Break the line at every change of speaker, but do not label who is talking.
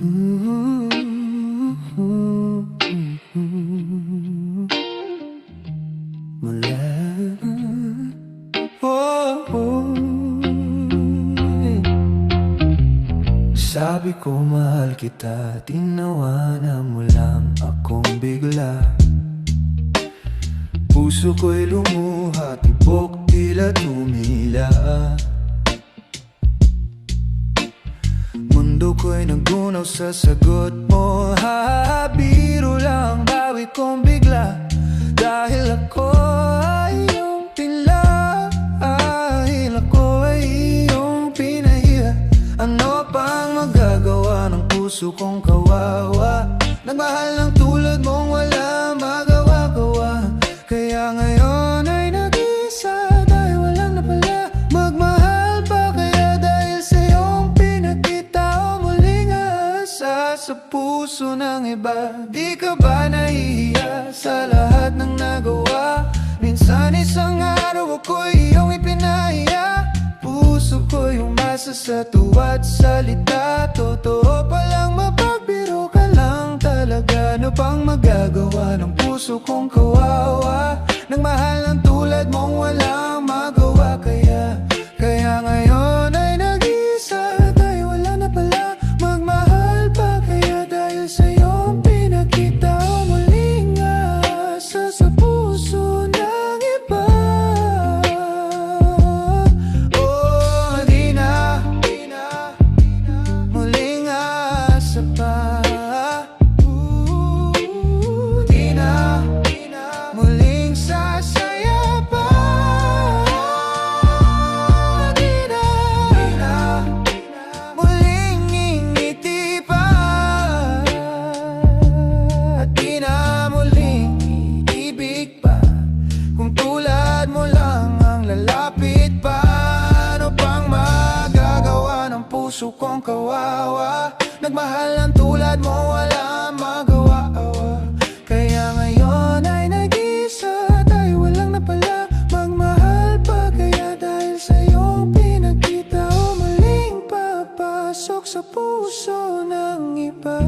Mula sabi ko mahal kita, tinawanan mo lang akong bigla. Puso ko'y lumuha, tibok tila tumila. Mundo ko'y nagunaw sa sagot mo. Biro lang, bawi kong bigla. Dahil ako ay iyong tila, dahil ako ay iyong pinahiya. Ano pang magagawa ng puso kong kawawa? Nagmahal ng tulad mong wala magawa-gawa. Kaya ngayon ay nag-isa, dahil walang napala. Magmahal pa kaya dahil sa iyong pinakita o muling asa sa puso ng iba. Di ka ba nahihiya sa lahat ng nagawa? Minsan isang araw ako'y iyong ipinahiya. Puso ko yung masa sa tuwa't salita. Totoo palang mapagbiro ka lang talaga. Ano pang magagawa ng puso kong kawawa? Nagmahal ng tulad mong walang magawa. Kaya ngayon ay nag-isa, dahil wala na pala. Magmahal pa kaya dahil sa iyong pinakita o muling asa sa puso ng iba. Muling asa pa. Muling sasaya pa. Muling ngingiti pa. At di na muling iibig pa. Kung tulad mo lang ang lalapit pa. Ano pang magagawa ng puso kong kawawa? Nagmahal ng tulad mo wala magawa. Kaya ngayon ay nag-isa, dahil walang napala. Magmahal pa kaya dahil sa iyong pinakita o muling papasok sa puso ng iba.